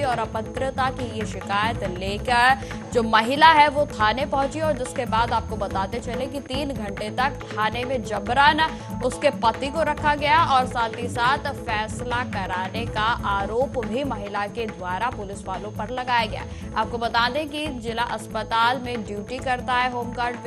और अभद्रता की ये शिकायत लेकर जो महिला है वो थाने पहुंची और जिसके बाद आपको बताते चले कि 3 घंटे तक थाने में जबरन उसके पति को रखा गया और साथ ही साथ फैसला कराने का आरोप भी महिला के द्वारा पुलिस वालों पर लगाया गया। आपको बता दें कि जिला अस्पताल में ड्यूटी करता है होमगार्ड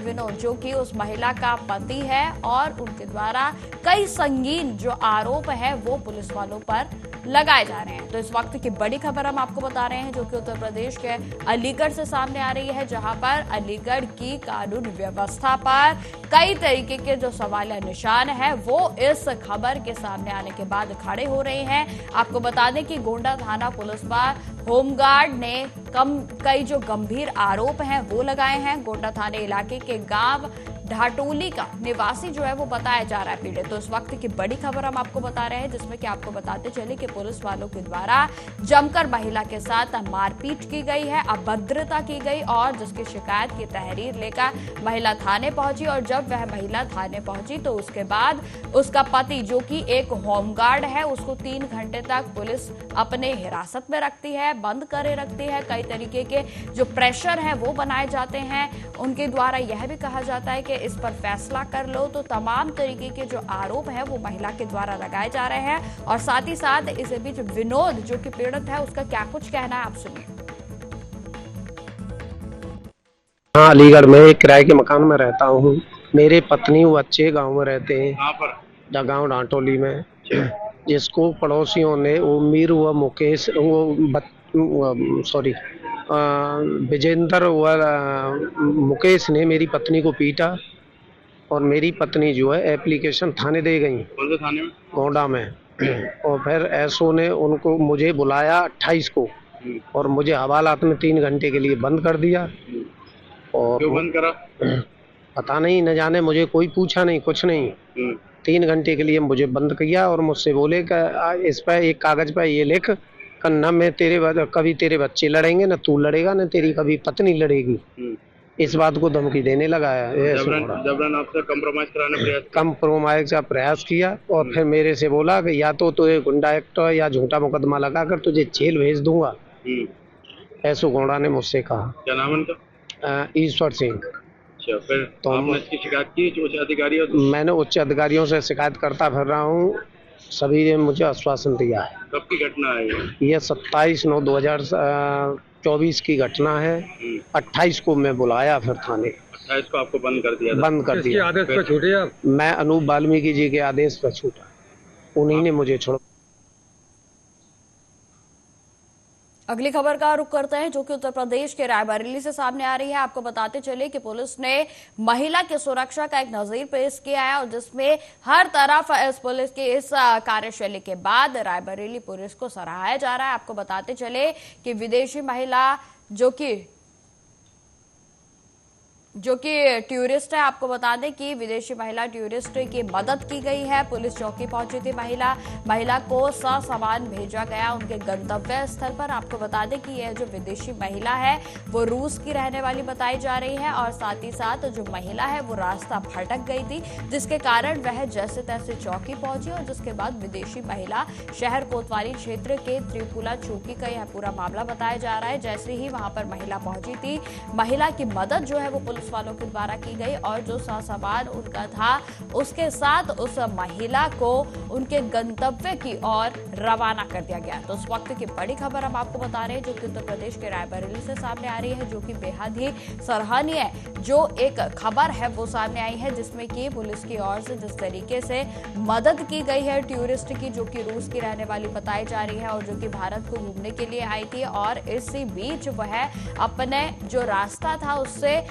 विनोद जो कि उस महिला का पति है और उनके द्वारा कई संगीन जो आरोप है वो पुलिस वालों पर लगाए जा रहे हैं। तो इस वक्त की बड़ी खबर हम आपको बता रहे हैं जो कि उत्तर प्रदेश के अलीगढ़ से सामने आ रही है, जहां पर अलीगढ़ की कानून व्यवस्था पर कई तरीके के जो सवाल निशान है वो इस खबर के सामने आने के बाद खड़े हो रहे हैं। आपको बता दें कि गोंडा थाना पुलिस पर होमगार्ड ने कई जो गंभीर आरोप हैं वो लगाए हैं। गोंडा थाने इलाके के गांव ढाटोली का निवासी जो है वो बताया जा रहा है पीड़ित। तो इस वक्त की बड़ी खबर हम आपको बता रहे हैं जिसमें कि आपको बताते चले कि पुलिस वालों के द्वारा जमकर महिला के साथ मारपीट की गई है, अभद्रता की गई और जिसकी शिकायत की तहरीर लेकर महिला थाने पहुंची और जब वह महिला थाने पहुंची तो उसके बाद उसका पति जो कि एक होमगार्ड है उसको 3 घंटे तक पुलिस अपने हिरासत में रखती है, बंद करे रखती है। कई तरीके के जो प्रेशर है वो बनाए जाते हैं। उनके द्वारा यह भी कहा जाता है कि इस पर फैसला कर लो। तो तमाम तरीके के जो आरोप है वो महिला के द्वारा लगाए जा रहे हैं और साथ ही साथ इस बीच विनोद जो कि पीड़ित है उसका क्या कुछ कहना है आप सुनिए। हाँ, अलीगढ़ में एक किराए के मकान में रहता हूँ। मेरे पत्नी वो अच्छे गांव में रहते हैं, गांव डांटोली में, जिसको पड़ोसियों ने वो मीर हुआ मुकेश विजेंद्र हुआ मुकेश ने मेरी पत्नी को पीटा और मेरी पत्नी जो है एप्लीकेशन थाने दे गई। कौन से थाने में? गोंडा में। और फिर एसओ ने उनको मुझे बुलाया 28 को और मुझे हवालात में 3 घंटे के लिए बंद कर दिया। और क्यों बंद करा? पता नहीं, न जाने, मुझे कोई पूछा नहीं, कुछ नहीं। 3 घंटे के लिए मुझे बंद किया और मुझसे बोले कि इस पर एक कागज पर ये लिख कि न मैं कभी तेरे बच्चे लड़ेंगे, न तू लड़ेगा, न तेरी कभी पत्नी लड़ेगी। इस बात को धमकी देने लगा है। जबरन आपसे कंप्रोमाइज का प्रयास किया और फिर मेरे से बोला कि या तो तुझे गुंडा एक्ट या झूठा मुकदमा लगाकर तुझे जेल भेज दूंगा। ऐसो गोंडा ने मुझसे कहा। क्या नाम उनका? ईश्वर सिंह। अच्छा, फिर तो आपने इसकी शिकायत की उच्च अधिकारियों से? मैंने उच्च अधिकारियों से शिकायत करता फिर रहा हूँ, सभी ने मुझे आश्वासन दिया है। कब की घटना है ये? 27/9/2024 की घटना है। 28 को मैं बुलाया फिर थाने। 28 को आपको बंद कर दिया? बंद कर दिया। आदेश पर छूटे आप? मैं अनूप वाल्मीकि जी के आदेश पर छूटा, उन्हीं ने मुझे छोड़ा। अगली खबर का रुख करते हैं जो कि उत्तर प्रदेश के रायबरेली से सामने आ रही है। आपको बताते चले कि पुलिस ने महिला की सुरक्षा का एक नजीर पेश किया है और जिसमें हर तरफ इस पुलिस की इस कार्यशैली के बाद रायबरेली पुलिस को सराहाया जा रहा है। आपको बताते चले कि विदेशी महिला जो कि टूरिस्ट है, आपको बता दें कि विदेशी महिला टूरिस्ट की मदद की गई है। पुलिस चौकी पहुंची थी महिला को ससामान भेजा गया उनके गंतव्य स्थल पर। आपको बता दें कि यह जो विदेशी महिला है वो रूस की रहने वाली बताई जा रही है और साथ ही साथ जो महिला है वो रास्ता भटक गई थी जिसके कारण वह जैसे तैसे चौकी पहुंची और जिसके बाद विदेशी महिला शहर कोतवाली क्षेत्र के त्रिपुला चौकी का यह पूरा मामला बताया जा रहा है। जैसे ही वहां पर महिला पहुंची थी, महिला की मदद जो है वो पुलिस वालों के द्वारा की गई और जो सामान उनका था उसके साथ उस महिला को उनके गंतव्य की ओर रवाना कर दिया गया। तो उस वक्त की बड़ी खबर हम आपको बता रहे हैं जो कि उत्तर प्रदेश के रायबरेली से सामने आ रही है, जो कि बेहद ही सराहनीय जो एक खबर है वो सामने आई है जिसमें कि पुलिस की ओर से जिस तरीके से मदद की गई है टूरिस्ट की जो कि रूस की रहने वाली बताई जा रही है और जो कि भारत को घूमने के लिए आई थी और इसी बीच वह अपने जो रास्ता था उससे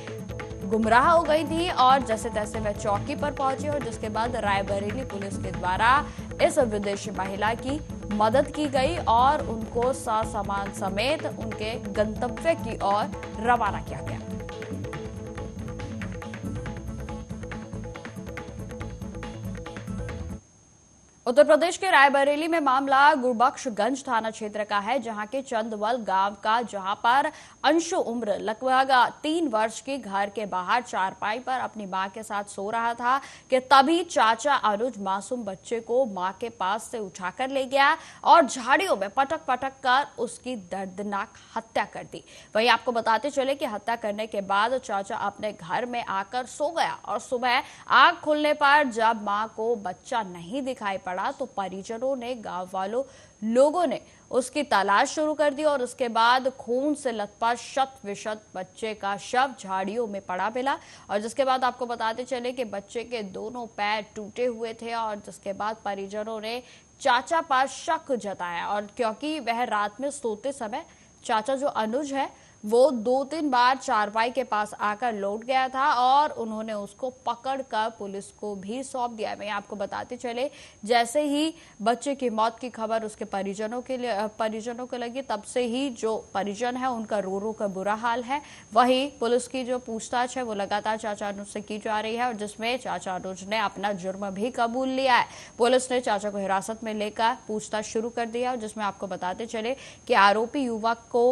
गुमराह हो गई थी और जैसे तैसे वह चौकी पर पहुंची और जिसके बाद रायबरेली पुलिस के द्वारा इस विदेशी महिला की मदद की गई और उनको सामान समेत उनके गंतव्य की ओर रवाना किया गया। उत्तर प्रदेश के रायबरेली में मामला गुरबख्शगंज थाना क्षेत्र का है, जहां के चंदवल गांव का, जहां पर अंशु उम्र लगभग 3 वर्ष की घर के बाहर चारपाई पर अपनी मां के साथ सो रहा था कि तभी चाचा अनुज मासूम बच्चे को मां के पास से उठाकर ले गया और झाड़ियों में पटक पटक कर उसकी दर्दनाक हत्या कर दी। वहीं आपको बताते चले कि हत्या करने के बाद चाचा अपने घर में आकर सो गया और सुबह आंख खुलने पर जब मां को बच्चा नहीं दिखाई पड़ा तो परिजनों ने, गांव वालों लोगों ने उसकी तलाश शुरू कर दी और उसके बाद खून से लथपथ शत विशत बच्चे का शव झाड़ियों में पड़ा मिला। और जिसके बाद आपको बताते चले कि बच्चे के दोनों पैर टूटे हुए थे और जिसके बाद परिजनों ने चाचा पर शक जताया, और क्योंकि वह रात में सोते समय चाचा जो अनुज है वो 2-3 बार चारपाई के पास आकर लौट गया था और उन्होंने उसको पकड़कर पुलिस को भी सौंप दिया। मैं आपको बताते चले, जैसे ही बच्चे की मौत की खबर उसके परिजनों को लगी, तब से ही जो परिजन है उनका रो रो कर बुरा हाल है। वहीं पुलिस की जो पूछताछ है वो लगातार चाचा अनुज से की जा रही है और जिसमें चाचा अनुज ने अपना जुर्म भी कबूल लिया है। पुलिस ने चाचा को हिरासत में लेकर पूछताछ शुरू कर दिया और जिसमें आपको बताते चले कि आरोपी युवक को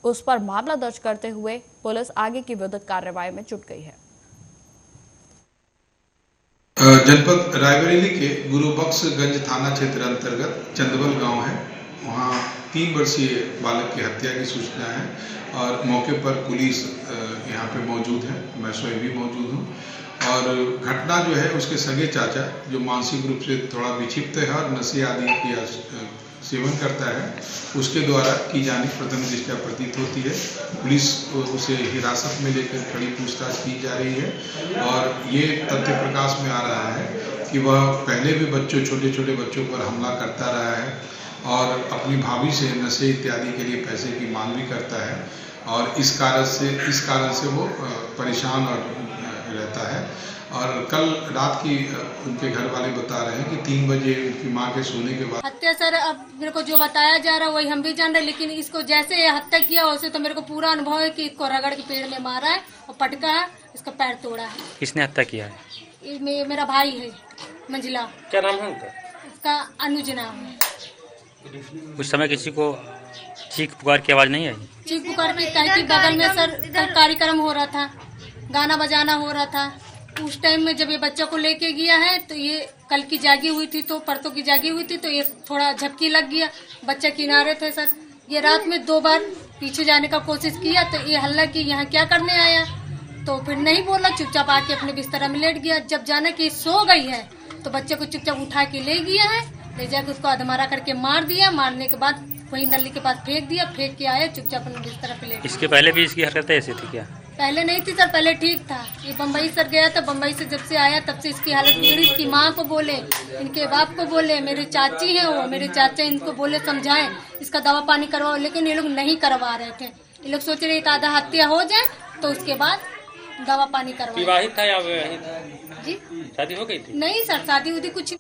उस पर मामला दर्ज करते हुए पुलिस आगे की विधिक कार्रवाई में जुट गई है। जनपद रायबरेली के गुरुबख्शगंज थाना क्षेत्र अंतर्गत चंदवल गांव है, वहां 3 वर्षीय बालक की हत्या की सूचना है और मौके पर पुलिस यहां पे मौजूद है, मैं स्वयं भी मौजूद हूं। और घटना जो है उसके सगे चाचा जो मानसिक रूप से थोड़ा विक्षिप्त है और नशे आदि की सेवन करता है, उसके द्वारा की जाने प्रथम दृष्टया प्रतीत होती है। पुलिस उसे हिरासत में लेकर कड़ी पूछताछ की जा रही है और ये तथ्य प्रकाश में आ रहा है कि वह पहले भी छोटे छोटे बच्चों पर हमला करता रहा है और अपनी भाभी से नशे इत्यादि के लिए पैसे की मांग भी करता है और इस कारण से वो परेशान और रहता है। और कल रात की उनके घर वाले बता रहे हैं कि 3 बजे उनकी मां के सोने के बाद हत्या। सर अब मेरे को जो बताया जा रहा है वही हम भी जान रहे, लेकिन इसको जैसे हत्या किया वैसे तो मेरे को पूरा अनुभव है कि इसको रगड़ के पेड़ में मारा है और पटका है, इसका पैर तोड़ा है। किसने हत्या किया है? मेरा भाई है मंजिला। क्या नाम है उनका? उसका अनुज नाम है। उस समय किसी को चीख पुकार की आवाज नहीं आई? चीख पुकार की कहीं की बगल में सर कार्यक्रम हो रहा था, गाना बजाना हो रहा था। उस टाइम में जब ये बच्चा को लेके गया है तो ये कल की जागी हुई थी, तो परसों की जागी हुई थी, तो ये थोड़ा झपकी लग गया। बच्चा किनारे थे सर, ये रात में 2 बार पीछे जाने का कोशिश किया तो ये हल्ला की यहाँ क्या करने आया, तो फिर नहीं बोला, चुपचाप आके अपने बिस्तर में लेट गया। जब जाना कि सो गई है तो बच्चे को चुपचाप उठा के ले गया है, ले जाकर उसको अधमरा करके मार दिया। मारने के बाद वही नली के पास फेंक दिया, फेंक के आया चुपचाप अपने बिस्तर पे लेट। इसके पहले भी इसकी हरकतें ऐसी थी क्या? पहले नहीं थी सर, पहले ठीक था। ये बम्बई सर गया था, बम्बई से जब से आया तब से इसकी हालत बिगड़ी। इसकी माँ को बोले, इनके बाप को बोले, मेरे चाची हैं वो, मेरे चाचा इनको बोले समझाएं, इसका दवा पानी करवाओ, लेकिन ये लोग नहीं करवा रहे थे। ये लोग सोच रहे एक आधा हत्या हो जाए तो उसके बाद दवा पानी करवाओ। विवाहित था या अविवाहित? जी शादी हो गई थी? नहीं सर, शादी उदी कुछ।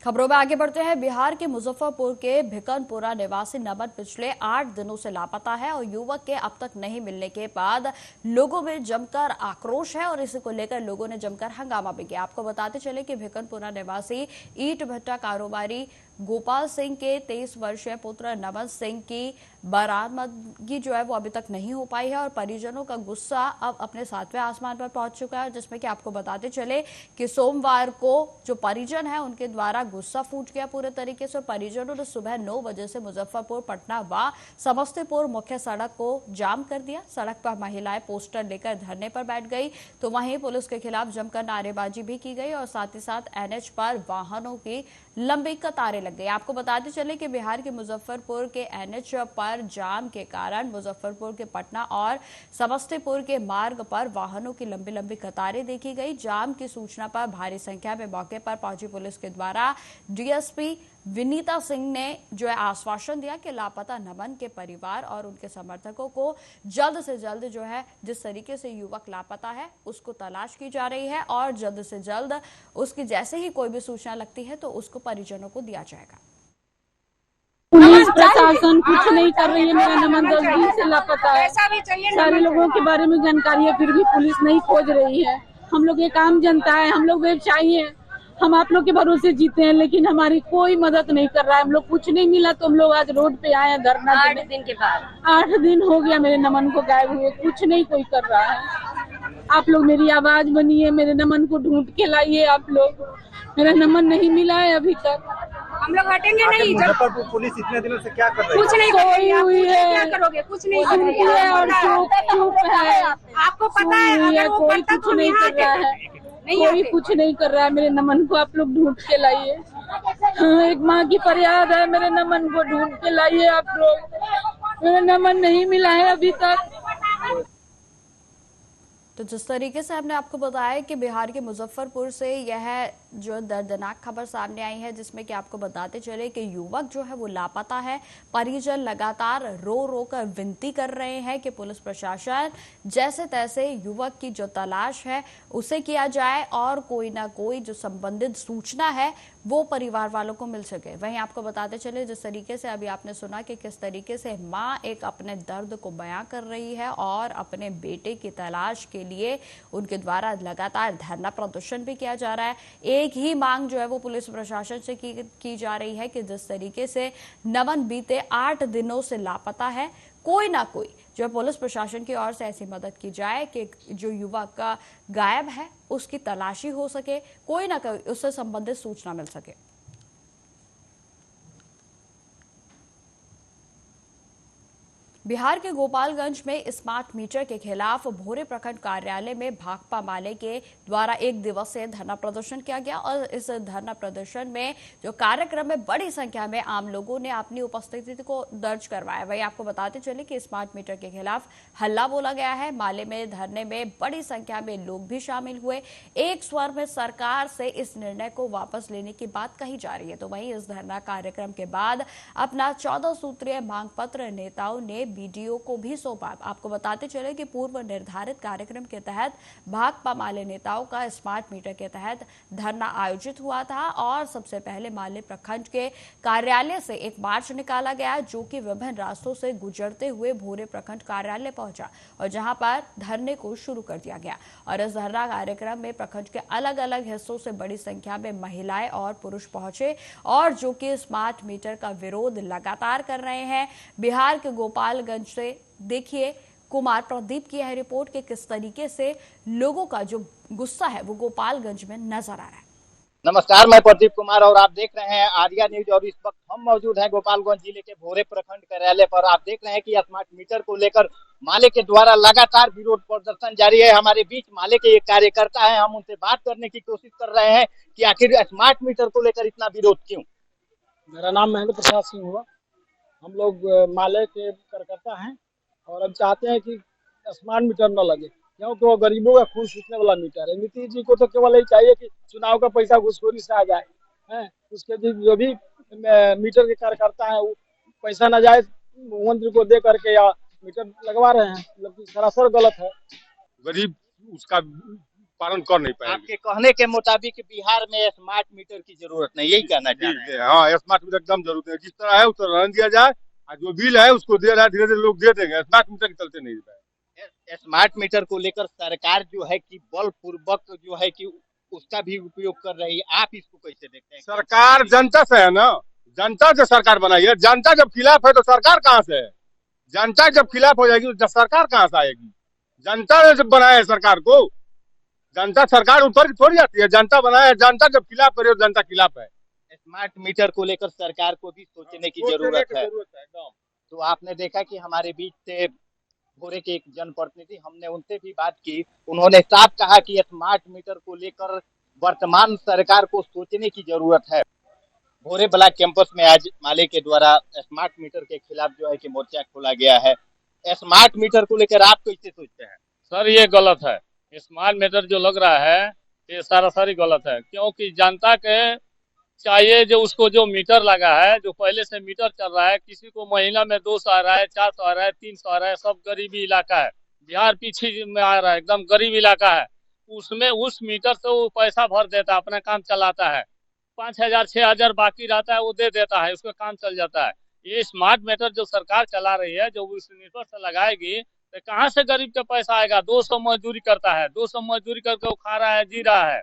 खबरों में आगे बढ़ते हैं। बिहार के मुजफ्फरपुर के भिकनपुरा निवासी नमन पिछले 8 दिनों से लापता है और युवक के अब तक नहीं मिलने के बाद लोगों में जमकर आक्रोश है और इसी को लेकर लोगों ने जमकर हंगामा भी किया। आपको बताते चले कि भिकनपुरा निवासी ईंट भट्टा कारोबारी गोपाल सिंह के 23 वर्षीय पुत्र नमन सिंह की बरामदगी जो है वो अभी तक नहीं हो पाई है और परिजनों का गुस्सा अब अपने 7वें आसमान पर पहुंच चुका है, जिसमें कि आपको बताते चले कि सोमवार को जो परिजन है उनके द्वारा गुस्सा फूट गया पूरे तरीके से। परिजनों ने सुबह 9 बजे से मुजफ्फरपुर, पटना व समस्तीपुर मुख्य सड़क को जाम कर दिया। सड़क पर महिलाएं पोस्टर लेकर धरने पर बैठ गई तो वहीं पुलिस के खिलाफ जमकर नारेबाजी भी की गई और साथ ही साथ एनएच पर वाहनों की लंबी कतारें लग गई। आपको बताते चले कि बिहार के मुजफ्फरपुर के एनएच पर जाम के कारण मुजफ्फरपुर के पटना और समस्तीपुर के मार्ग पर वाहनों की लंबी लंबी कतारें देखी गई। जाम की सूचना पर भारी संख्या में मौके पर पहुंची पुलिस के द्वारा डीएसपी विनीता सिंह ने जो है आश्वासन दिया कि लापता नमन के परिवार और उनके समर्थकों को जल्द से जल्द जो है जिस तरीके से युवक लापता है उसको तलाश की जा रही है और जल्द से जल्द उसकी जैसे ही कोई भी सूचना लगती है तो उसको परिजनों को दिया जाएगा। पुलिस प्रशासन कुछ नहीं कर रही है। मेरा नमन 10 दिन से लापता है। सारे लोगों के बारे में जानकारी है, फिर भी पुलिस नहीं खोज रही है। हम लोग एक आम जनता है, हम लोग व्यवसायी हैं, हम आप लोग के भरोसे जीते हैं, लेकिन हमारी कोई मदद नहीं कर रहा है। हम लोग कुछ नहीं मिला तो हम लोग आज रोड पे आए हैं धरना देने। 8 दिन के बाद 8 दिन हो गया मेरे नमन को गायब हुए, कुछ नहीं कोई कर रहा है। आप लोग मेरी आवाज बनिए, मेरे नमन को ढूंढ के लाइए। आप लोग, मेरा नमन नहीं मिला है अभी तक। हम लोग हटेंगे नहीं। मुजफ्फरपुर पुलिस इतने दिनों से क्या कर रही है? कुछ नहीं सोई हुई है, क्या करोगे? कुछ नहीं सोई हुई है और चुप है। आपको पता है सोई हुई है, अगर वो कोई करता कुछ तो नहीं यहाँ कर रहा है, नहीं कोई आते। कुछ नहीं कर रहा है। मेरे नमन को आप लोग ढूंढ के लाइए। हाँ, एक माँ की फरियाद है, मेरे नमन को ढूंढ के लाइए आप लोग। मेरा नमन नहीं मिला है अभी तक। तो जिस तरीके से हमने आपको बताया कि बिहार के मुजफ्फरपुर से यह जो दर्दनाक खबर सामने आई है, जिसमें कि आपको बताते चले कि युवक जो है वो लापता है। परिजन लगातार रो रो कर विनती कर रहे हैं कि पुलिस प्रशासन जैसे तैसे युवक की जो तलाश है उसे किया जाए और कोई ना कोई जो संबंधित सूचना है वो परिवार वालों को मिल सके। वहीं आपको बताते चले जिस तरीके से अभी आपने सुना कि किस तरीके से माँ एक अपने दर्द को बयां कर रही है और अपने बेटे की तलाश के लिए उनके द्वारा लगातार धरना प्रदर्शन भी किया जा रहा है। एक ही मांग जो है वो पुलिस प्रशासन से की जा रही है कि जिस तरीके से नमन बीते 8 दिनों से लापता है, कोई ना कोई जो पुलिस प्रशासन की ओर से ऐसी मदद की जाए कि जो युवक का गायब है उसकी तलाशी हो सके, कोई ना कोई उससे संबंधित सूचना मिल सके। बिहार के गोपालगंज में स्मार्ट मीटर के खिलाफ भोरे प्रखंड कार्यालय में भाकपा माले के द्वारा 1 दिवसीय धरना प्रदर्शन किया गया और इस धरना प्रदर्शन में जो कार्यक्रम में बड़ी संख्या में आम लोगों ने अपनी उपस्थिति को दर्ज करवाया। वही आपको बताते चले कि स्मार्ट मीटर के खिलाफ हल्ला बोला गया है। माले में धरने में बड़ी संख्या में लोग भी शामिल हुए। एक स्वर में सरकार से इस निर्णय को वापस लेने की बात कही जा रही है। तो वहीं इस धरना कार्यक्रम के बाद अपना 14 सूत्रीय मांग पत्र नेताओं ने बीडीओ को भी सौंपा। आपको बताते चले कि पूर्व निर्धारित कार्यक्रम के तहत भाकपा माले नेताओं का स्मार्ट मीटर के तहत धरना आयोजित हुआ था और सबसे पहले माले प्रखंड के कार्यालय से एक मार्च निकाला गया जो कि विभिन्न रास्तों से गुजरते हुए भोरे प्रखंड कार्यालय पहुंचा और जहां पर धरने को शुरू कर दिया गया। और इस धरना कार्यक्रम में प्रखंड के अलग अलग हिस्सों से बड़ी संख्या में महिलाएं और पुरुष पहुंचे और जो कि स्मार्ट मीटर का विरोध लगातार कर रहे हैं। बिहार के गोपालगंज से देखिए कुमार प्रदीप की यह रिपोर्ट कि किस तरीके से लोगों का जो गुस्सा है वो गोपालगंज में नजर आ रहा है। नमस्कार, मैं प्रदीप कुमार और आप देख रहे हैं आर्या न्यूज और इस वक्त हम मौजूद हैं गोपालगंज जिले के भोरे प्रखंड कार्यालय पर। आप देख रहे हैं कि स्मार्ट मीटर को लेकर माले के द्वारा लगातार विरोध प्रदर्शन जारी है। हमारे बीच माले के एक कार्यकर्ता है, हम उनसे बात करने की कोशिश कर रहे हैं कि आखिर स्मार्ट मीटर को लेकर इतना विरोध क्यों। मेरा नाम महेंद्र प्रसाद सिंह हुआ। हम लोग माले के कार्यकर्ता हैं और अब चाहते हैं कि स्मार्ट मीटर न लगे, क्योंकि वो गरीबों का खून सूखने वाला मीटर है। नीतीश जी को तो केवल यही चाहिए कि चुनाव का पैसा घूसखोरी से आ जाए, हैं उसके जो भी मीटर के कार्यकर्ता हैं वो पैसा न जाए मंत्री को दे करके या मीटर लगवा रहे हैं, मतलब सरासर गलत है। गरीब उसका पालन कर नहीं पाएंगे। आपके कहने के मुताबिक बिहार में स्मार्ट मीटर की जरूरत नहीं, यही कहना चाह रहे हैं। हाँ, स्मार्ट मीटर एकदम जरूरत है। जिस तरह है उस तरह रहने दिया जाए और जो बिल है उसको दिया जाए, धीरे धीरे लोग दे देंगे। स्मार्ट मीटर के चलते नहीं दे। स्मार्ट मीटर को लेकर सरकार जो है कि बलपूर्वक जो है कि उसका भी उपयोग कर रही है, आप इसको कैसे देखते हैं? सरकार जनता से है ना, जनता से सरकार बनाई है। जनता जब खिलाफ है तो सरकार कहाँ से है? जनता जब खिलाफ हो जाएगी तो सरकार कहाँ से आएगी? जनता ने जब बनाया है सरकार को, जनता सरकार ऊपर थोड़ी आती है, जनता बनाया है। जनता जब खिलाफ करे तो जनता खिलाफ है। स्मार्ट मीटर को लेकर सरकार को भी सोचने की जरूरत है। तो आपने देखा कि हमारे बीच से भोरे के एक जनप्रतिनिधि, हमने उनसे भी बात की, उन्होंने साफ कहा कि स्मार्ट मीटर को लेकर वर्तमान सरकार को सोचने की जरूरत है। भोरे ब्लॉक कैंपस में आज माले के द्वारा स्मार्ट मीटर के खिलाफ जो है कि मोर्चा खोला गया है। स्मार्ट मीटर को लेकर आप कैसे सोचते हैं? सर ये गलत है। स्मार्ट मीटर जो लग रहा है ये सरासर गलत है, क्योंकि जनता के चाहिए जो उसको जो मीटर लगा है, जो पहले से मीटर चल रहा है, किसी को महीना में 200 आ रहा है, 400 आ रहा है, 300 आ रहा है, सब गरीबी इलाका है। बिहार पीछे में आ रहा है, एकदम गरीब इलाका है। उसमें उस मीटर से वो पैसा भर देता है, अपना काम चलाता है। 5,000 6,000 बाकी रहता है वो दे देता है, उसका काम चल जाता है। ये स्मार्ट मीटर जो सरकार चला रही है, जो उस मीटर से लगाएगी तो कहाँ से गरीब का पैसा आएगा? 200 मजदूरी करता है, 200 मजदूरी करके वो खा रहा है, जी रहा है।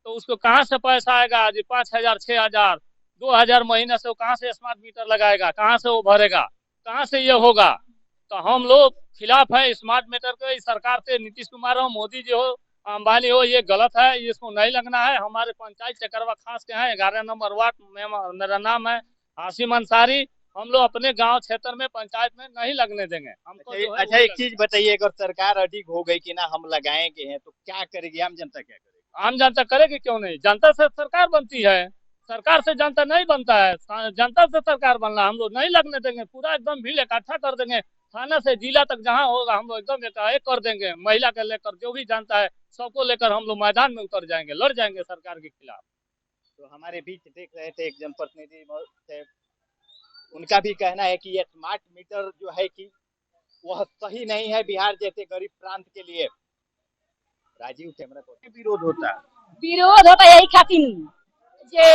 तो उसको कहाँ से पैसा आएगा? जी 5,000, 6,000, 2,000 महीने से वो कहाँ से स्मार्ट मीटर लगाएगा? कहाँ से वो भरेगा? कहाँ से ये होगा? तो हम लोग खिलाफ है स्मार्ट मीटर के। इस सरकार से नीतीश कुमार हो, मोदी जी हो, अंबानी हो, ये गलत है, इसको नहीं लगना है। हमारे पंचायत चकरवा खास के हैं, 11 नंबर वार्ड में मेरा नाम है हाशिम अंसारी। हम लोग अपने गांव क्षेत्र में पंचायत में नहीं लगने देंगे हमको। अच्छा एक चीज बताइए, अगर सरकार अधिक हो गई कि ना हम लगाएंगे हैं तो क्या करेगी आम जनता? क्या करेगी आम जनता? करेगी क्यों नहीं? जनता से सरकार बनती है, सरकार से जनता नहीं बनता है। जनता से सरकार बनना हम लोग नहीं लगने देंगे। पूरा एकदम भीड़ इकट्ठा कर देंगे, थाना से जिला तक जहाँ होगा हम लोग एकदम एक कर देंगे। महिला के लेकर जो भी जानता है सबको लेकर हम लोग मैदान में उतर जाएंगे, लड़ जाएंगे सरकार के खिलाफ। तो हमारे बीच देख रहे थे एक जनप्रतिनिधि थे, उनका भी कहना है कि ये स्मार्ट मीटर जो है कि वह सही नहीं है बिहार जैसे गरीब प्रांत के लिए। राजीव कैमरा को विरोध होता यही खातिर जे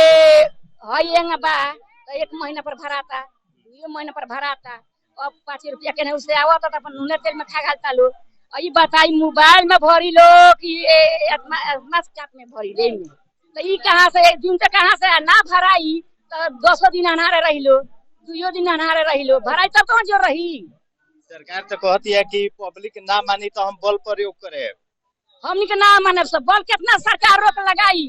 हई बा तो 1 महीना पर भराता, 2 महीना पर भराता। अब 5 रुपया के नहीं उससे आवता तो अपन नूने तेल में खा घालता लो। ये बताई मोबाइल में भरी लो कि स्मार्ट में भरी ले में, तो ये कहाँ से दिन से कहाँ से ना भराई तो 10 दिन अनहारे रही लो, 2 दिन अनहारे रही लो, भराई तब कहाँ जो रही। सरकार तो कहती है कि पब्लिक ना मानी तो हम बल प्रयोग करे। हमनी के ना माने सब बल कितना सरकार रोक लगाई,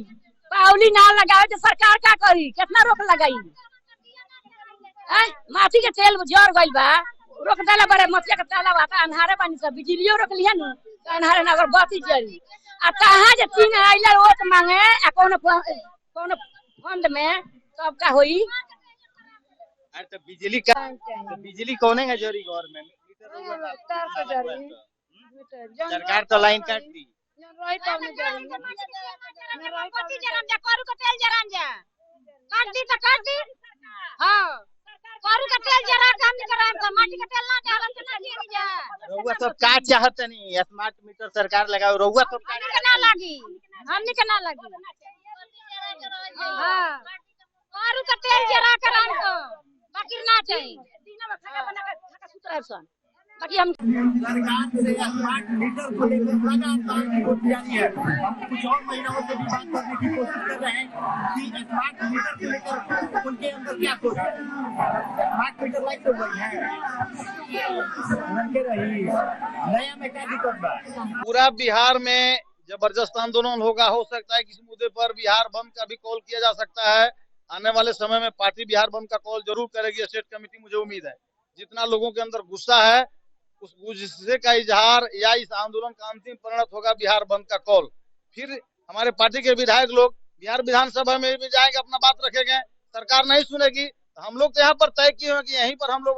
पावली ना लगाए तो सरकार क्या करी? कितना रोक लगाई? माटी के तेल जर गई बा, रोक देला बड़े मतिया के ताला बाता अनहारे पानी सब बिजलियो रोक लिया न तो अनहारे ना अगर बत्ती जली आ कहाँ जे 3 आइले वोट मांगे आ कौन फंड में तब का होई? अरे तो बिजली का तो बिजली कौन है जोरी घर में? सरकार तो लाइन काट दी। रउआ सब का चाहत नहीं स्मार्ट मीटर सरकार लगाओ? रउआ सब ना लगी, हमनी के ना लगी। हां कारू का तेल जरा कर हमको बाकी ना चाहिए। दिन में खाना बना के खा सुतरा सन बाकी हम सरकार से स्मार्ट मीटर को लेकर लगातार विरोध जारी है। हम कुछ और महिलाओं से भी बात करने की कोशिश कर रहे हैं कि स्मार्ट मीटर को लेकर उनके अंदर क्या सोच है। स्मार्ट मीटर लाइट हो गई है, रही नया में क्या दिक्कत बा? पूरा बिहार में जबरदस्त आंदोलन होगा। हो सकता है किसी मुद्दे पर बिहार बंद का भी कॉल किया जा सकता है। आने वाले समय में पार्टी बिहार बंद का कॉल जरूर करेगी स्टेट कमेटी। मुझे उम्मीद है जितना लोगों के अंदर गुस्सा है उस गुस्से का इजहार या इस आंदोलन का अंतिम परिणत होगा बिहार बंद का कॉल। फिर हमारे पार्टी के विधायक लोग बिहार विधानसभा में भी जाएंगे, अपना बात रखेंगे, सरकार नहीं सुनेगी। हम लोग तो यहाँ पर तय किए हैं कि यहीं पर हम लोग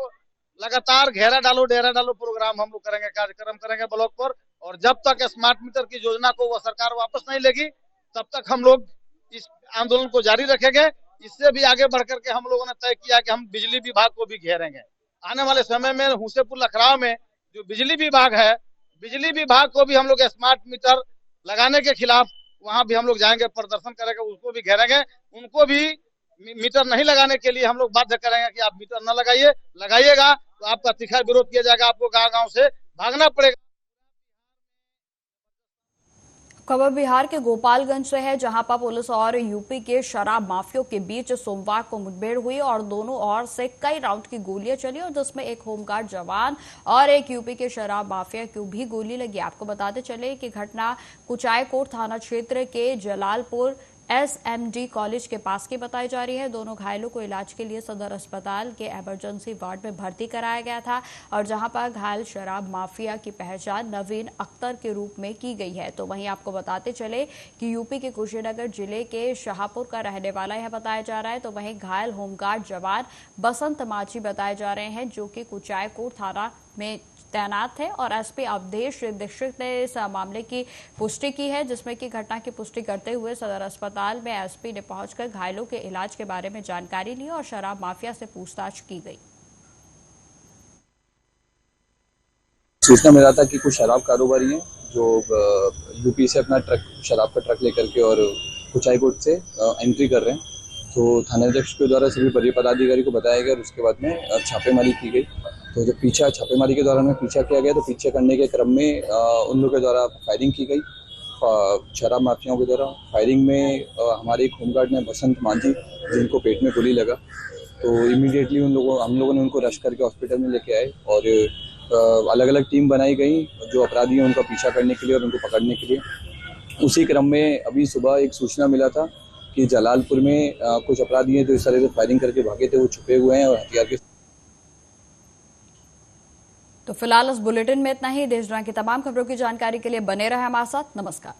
लगातार घेरा डालो डेरा डालो प्रोग्राम हम लोग करेंगे, कार्यक्रम करेंगे ब्लॉक पर। और जब तक स्मार्ट मीटर की योजना को वह सरकार वापस नहीं लेगी तब तक हम लोग इस आंदोलन को जारी रखेंगे। इससे भी आगे बढ़ करके हम लोगों ने तय किया कि हम बिजली विभाग को भी घेरेंगे। आने वाले समय में हुसेपुर लखराव में जो बिजली विभाग है, बिजली विभाग को भी हम लोग स्मार्ट मीटर लगाने के खिलाफ वहां भी हम लोग जाएंगे, प्रदर्शन करेंगे, उसको भी घेरेंगे। उनको भी मीटर नहीं लगाने के लिए हम लोग बाध्य करेंगे कि आप मीटर न लगाइए, लगाइएगा तो आपका तीखा विरोध किया जाएगा, आपको गांव-गांव से भागना पड़ेगा। खबर बिहार के गोपालगंज से है, जहां पर पुलिस और यूपी के शराब माफियों के बीच सोमवार को मुठभेड़ हुई और दोनों ओर से कई राउंड की गोलियां चली और जिसमें एक होमगार्ड जवान और एक यूपी के शराब माफिया को भी गोली लगी। आपको बताते चले कि घटना कुचायकोट थाना क्षेत्र के जलालपुर SMD कॉलेज के पास की बताई जा रही है। दोनों घायलों को इलाज के लिए सदर अस्पताल के इमरजेंसी वार्ड में भर्ती कराया गया था और जहां पर घायल शराब माफिया की पहचान नवीन अख्तर के रूप में की गई है। तो वहीं आपको बताते चले कि यूपी के कुशीनगर जिले के शाहपुर का रहने वाला यह बताया जा रहा है। तो वहीं घायल होमगार्ड जवान बसंत माझी बताए जा रहे हैं जो कि कुचायकोट थाना में तैनात है और SP अवधेश दीक्षित ने इस मामले की पुष्टि की है, जिसमें कि घटना की पुष्टि करते हुए सदर अस्पताल में SP ने पहुंचकर घायलों के इलाज के बारे में जानकारी ली और शराब माफिया से पूछताछ की गई। सूचना मिला था कि कुछ शराब कारोबारी हैं जो यूपी से अपना शराब का ट्रक लेकर के और कुचायकोट से एंट्री कर रहे हैं। तो थानाध्यक्ष के द्वारा सभी वरीय पदाधिकारी को बताया गया और उसके बाद में छापेमारी की गई। तो जब छापेमारी के दौरान में पीछा किया गया तो पीछे करने के क्रम में उन लोगों के द्वारा फायरिंग की गई शराब माफियाओं के द्वारा फायरिंग में हमारे एक होमगार्ड ने बसंत मांझी जिनको पेट में गोली लगा, तो इमीडिएटली हम लोगों ने उनको रश करके हॉस्पिटल में लेके आए और अलग अलग टीम बनाई गई जो अपराधी हैं उनका पीछा करने के लिए और उनको पकड़ने के लिए। उसी क्रम में अभी सुबह एक सूचना मिला था कि जलालपुर में कुछ अपराधी हैं जो इस तरह से फायरिंग करके भागे थे, वो छुपे हुए हैं और हथियार के। तो फिलहाल इस बुलेटिन में इतना ही। देश दुनिया की तमाम खबरों की जानकारी के लिए बने रहे हमारे साथ। नमस्कार।